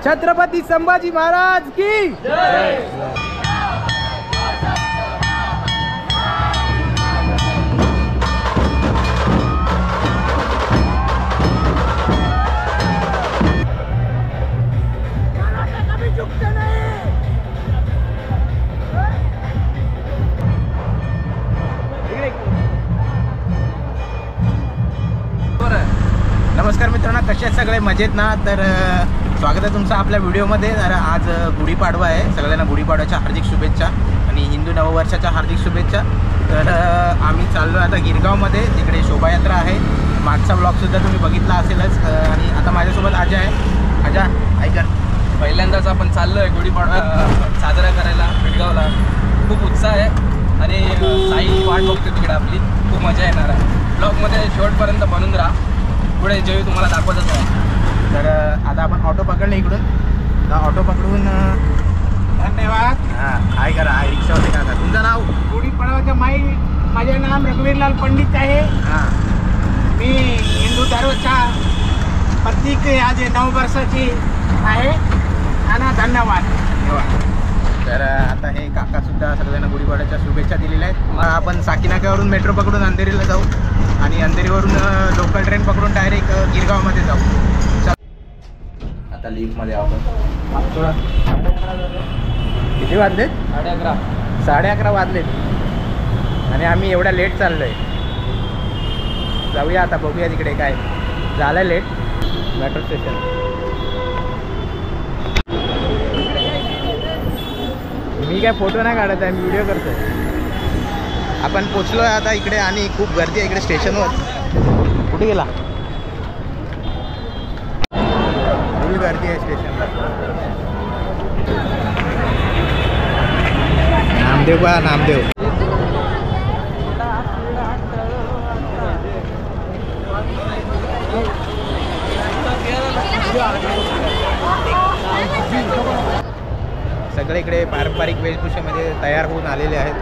छत्रपती संभाजी महाराज की जय। नमस्कार मित्रांनो, कसे आहेत सगळे? मजेत ना? तर स्वागत आहे तुमचं आपल्या व्हिडिओमध्ये। तर आज गुढीपाडवा आहे, सगळ्यांना गुढीपाडव्याच्या हार्दिक शुभेच्छा आणि हिंदू नववर्षाच्या हार्दिक शुभेच्छा। तर आम्ही चाललो आता गिरगावमध्ये, तिकडे शोभायात्रा आहे। मागचा ब्लॉगसुद्धा तुम्ही बघितला असेलच। आणि आता माझ्यासोबत अजय आहे। अजय ऐकर, पहिल्यांदाच आपण चाललो आहे गुढीपाडवा साजरा करायला गिरगावला। खूप उत्साह आहे आणि साईची वाट बघतो तिकडे आपली, खूप मजा येणार आहे। ब्लॉगमध्ये शेवटपर्यंत बनून राहा, पुढे जेवी तुम्हाला दाखवतच आहे। तर आता आपण ऑटो पकडले इकडून, तर ऑटो पकडून धन्यवाद। हां हाय करा, हाय रिक्षावाले काका। तुमचं नाव? गुढीपाडवाच्या माझे नाम रघुवीरलाल पंडित आहे। हां, मी हिंदू धर्माच्या प्रतीक आज 9 वर्षाची आहे आणि धन्यवाद। तर आता हे काकासुद्धा सगळ्यांना गुढीपाडव्याच्या शुभेच्छा दिलेल्या आहेत। आपण साकीनाक्यावरून मेट्रो पकडून अंधेरीला जाऊ आणि अंधेरीवरून लोकल ट्रेन पकडून डायरेक्ट गिरगावमध्ये जाऊ। आता लिफ्टमध्ये आपण किती वाजलेत? 11:30 11:30 वाजलेत आणि आम्ही एवढ्या लेट चाललो आहे। जाऊया आता, बघूया तिकडे काय झालं लेट। मेट्रो स्टेशन मी काय फोटो नाही काढत आहे, मी व्हिडिओ करतो आहे। आपण पोचलो आहे आता इकडे आणि खूप गर्दी आहे इकडे स्टेशनवर। कुठे गेला? फुल गर्दी आहे स्टेशनला। नामदेव बा, नामदेव। सगळे इकडे पारंपरिक वेशभूषेमध्ये तयार होऊन आलेले आहेत।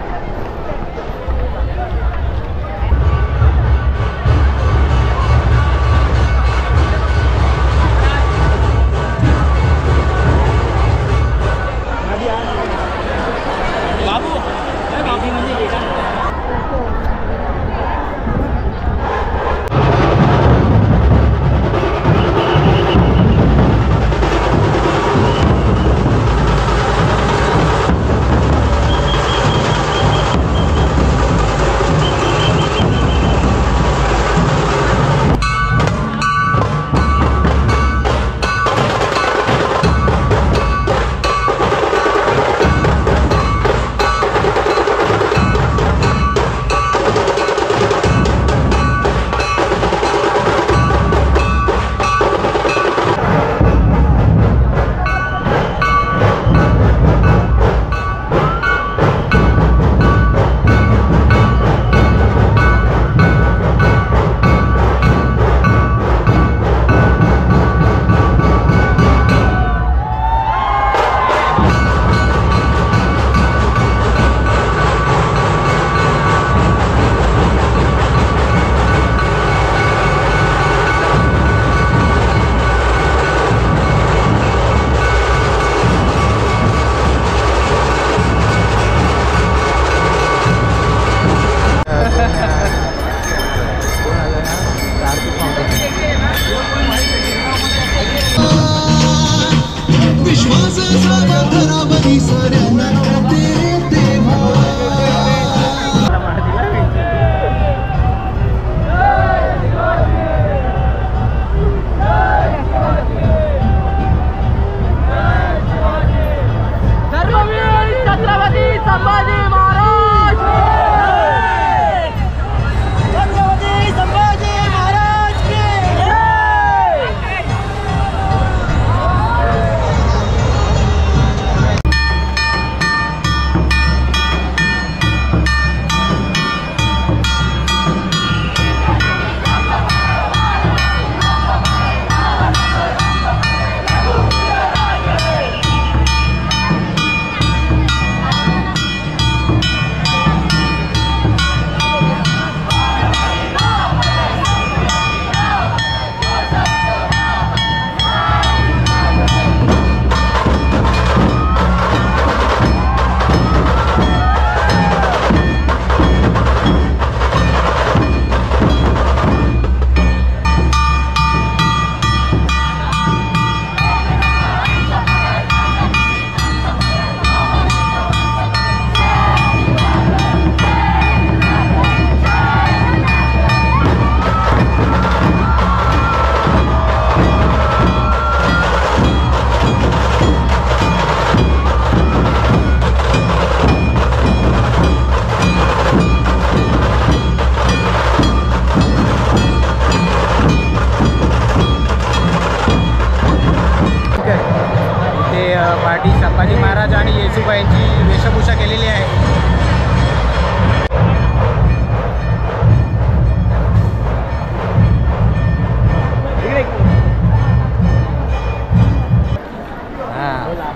संभाजी महाराज आणि येसूबाईंची वेशभूषा केलेली आहे.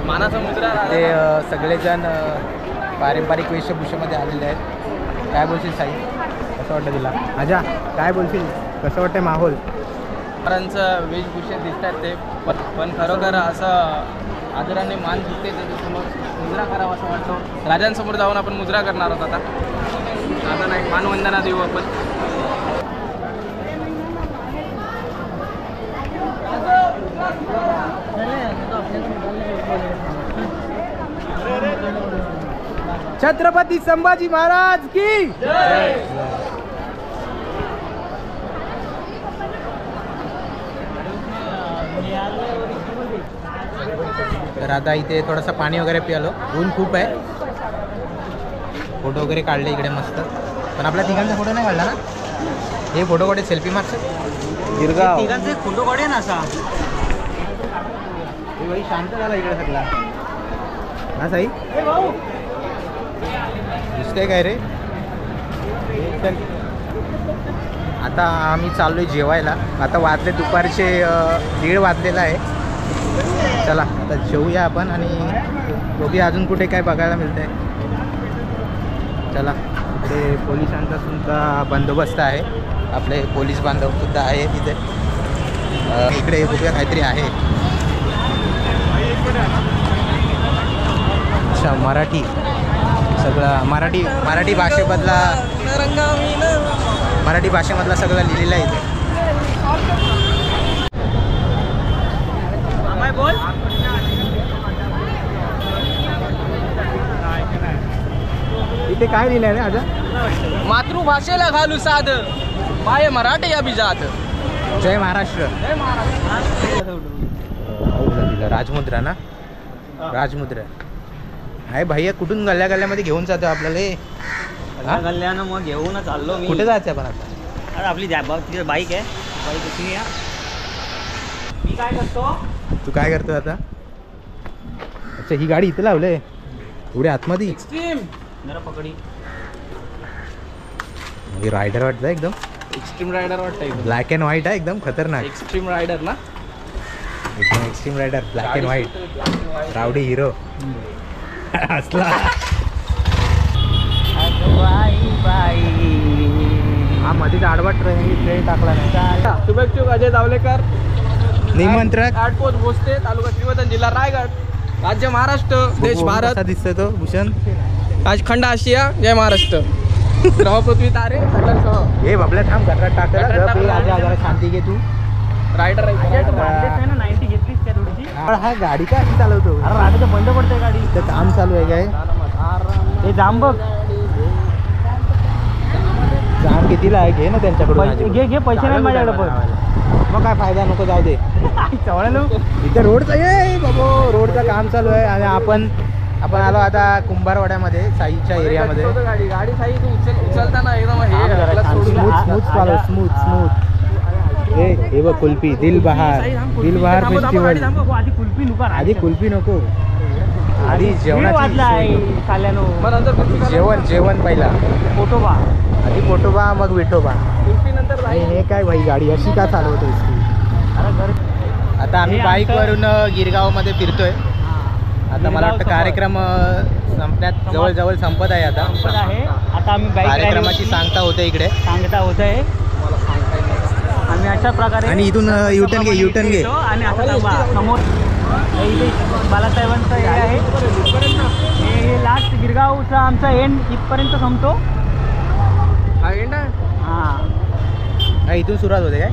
मानाचा मुद्रा ते सगळेजण पारंपरिक वेशभूषेमध्ये आलेले आहेत. काय बोलशील साई, कसं वाटतं तुला? आजा काय बोलशील, कसं वाटतं माहोल? महाराजांचं वेशभूषेत दिसतात ते पण खरोखर असं आदराने मान झुकते त्याच्यासमोर मुद्रा करावा असं वाटतं. राजांसमोर जाऊन आपण मुद्रा करणार आहोत आता नाही, मानवंदना देऊ आपण. छत्रपती संभाजी महाराज की जय. तर आता इथे थोडंसं पाणी वगैरे पिलो, ऊन खूप आहे. फोटो वगैरे काढले इकडे मस्त, पण आपल्या तिघांचा फोटो नाही काढला ना. हे फोटो काढे सेल्फी मारतात गिरगाव तिघांचे फोटो काढे ना असा. हे बाई शांत झाला इकडे सगळा ना साई. दिसतंय काय रे? आता आम्ही चाललोय जेवायला. आता वाजले दुपारचे 1:30 वाजलेला आहे. चला आता जेवूया आपण आणि बघूया अजून कुठे काय बघायला मिळतंय. चला, इकडे पोलिसांचा सुद्धा बंदोबस्त आहे. आपले पोलीस बांधव सुद्धा आहे तिथे. इकडे बघूया काहीतरी आहे. अच्छा, मराठी सगळं मराठी भाषेमधला सगळं लिहिलेलं आहे इथे. इथे काय लिहिलं आहे आता? मातृभाषेला घालू साध पाय मराठी अभिजात. जय महाराष्ट्र. राजमुद्रा ना, राजमुद्रा आहे भैया. कुठून गल्ल्या गल्ल्यामध्ये घेऊन जातो आपल्याला? गल्ल्यानं मग घेऊन चाललो मी. कुठे जायचं आपण आता? अरे आपली तिथे बाईक आहे, बाईक कशी या. मी काय करतो? तू काय करतो आता? अच्छा, ही गाडी इथे लावले एवढे आतमध्ये. जरा पकडी. रायडर वाटतं एकदम. एक्स्ट्रीम रायडर वाटतं. ब्लॅक अँड व्हाईट आहे, एकदम खतरनाक. एक्स्ट्रीम रायडर ना, एकदम extreme rider, black and white, रावडी हिरो असला. हा मध्ये आडवा ट्रेन टाकला नाही. शुभेच्छुक अजय जावलेकर, निमंत्रक, आउटपोस्ट भोसले, तालुका श्रीवर्धन, जिल्हा रायगड, राज्य महाराष्ट्र, देश भारत. कसा दिसतोय तो भूषण? खंड आशिया, जय महाराष्ट्र. ग्रह पृथ्वी तारे सगळ्यांसह. हे बाबल्या थांब, घरात टाकला. शांती घे तू. रायडर ना 90 घेतलीस काय थोडीशी? हा गाडी का अशी चालवतो? अरे राहते बंद पडते गाडी. इथं काम चालू आहे काय? हे जाम बघ. जाम कितीला आहे? घे ना त्यांच्याकडून. घे पैसे नाही माझ्याकडे. पण मग काय फायदा, नको जाऊ दे. इथे रोडचा ये बाबो, रोडचं काम चालू आहे आणि आपण आलो आता कुंभारवाड्यामध्ये, साईच्या एरियामध्ये. गाडी साई तू उचलताना एकदम स्मूथ. हे बघ कुल्फी, दिलबहार फेस्टिवल. आधी कुल्फी नको, आधी जेवण पहिला. फोटोबा आधी फोटोबा मग विठोबा. नंतर हे काय भाई, गाडी अशी का चालवतोस तू? आता आम्ही बाईकवरून गिरगावमध्ये फिरतोय. आता मला वाटतं कार्यक्रम संपण्यात जवळ संपत आहे. आता आम्ही कार्यक्रमाची सांगता होते इकडे. आम्ही अशा प्रकारे आणि इथून युटर्न घे. आणि आता समोर इथे बालासाहेबांचं हे आहे. हे लास्ट गिरगावचा आमचा एंड इथपर्यंत संपतो. हा एंड आहे. हा इथून सुरुवात होते काय?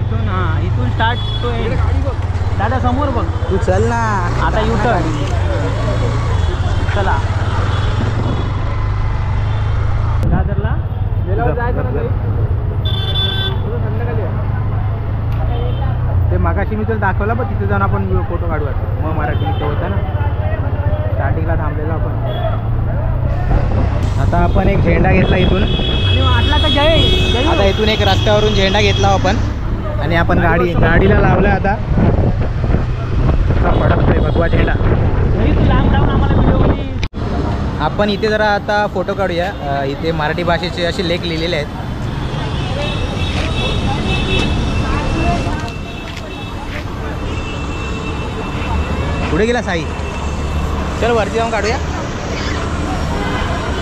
इथून स्टार्ट तो एंड. दादा समोर बघ. तू चल ना आता युटर्न. चला दादरला गेल्यावर जायचं ना. ते मागाशी मी तुला दाखवलं, पण तिथे जाऊन आपण फोटो काढू. मग मराठी मित्र होता ना, स्टार्टिंगला थांबलेलो आपण. आता आपण एक झेंडा घेतला इथून. आता इथून एक रस्त्यावरून झेंडा घेतला आपण आणि आपण गाडीला लावला. आता फडकतोय भगवा झेंडा. लांब राहून आम्हाला आपण इथे जरा आता फोटो काढूया. इथे मराठी भाषेचे असे लेख लिहिलेले आहेत. पुढे गेला साई. चल वरती जाऊन काढूया.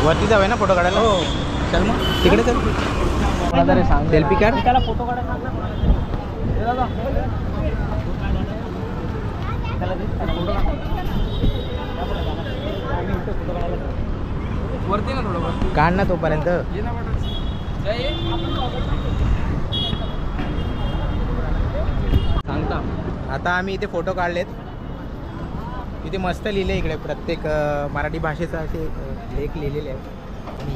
वरती जाऊया ना फोटो काढायला. हो चल मग तिकडे चल. सेल्फी काढ. त्याला फोटो काढायला सांग ना. हे दादा. त्याला दे, त्याला फोटो काढ. वरती ना थोडं वरती काढ ना तोपर्यंत. ये ना वाटत जय सांगता. आता आम्ही इथे फोटो काढलेत. इथे मस्त लिहिले इकडे प्रत्येक मराठी भाषेचा असे लेख लिहिलेले आहेत. आणि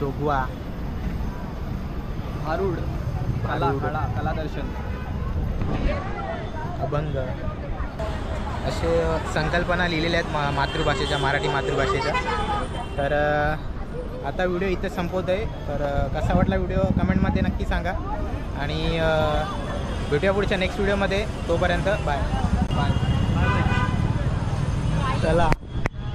जोगवा, भारूड, कला भारूड. कला कला दर्शन, अभंग असे संकल्पना लिहिलेल्या आहेत मातृभाषेच्या, मराठी मातृभाषेच्या. तर आता व्हिडिओ इथे संपवतो आहे. तर कसा वाटला व्हिडिओ कमेंटमध्ये नक्की सांगा. आणि भेटूया पुढच्या नेक्स्ट व्हिडिओमध्ये. तोपर्यंत बाय बाय. चला.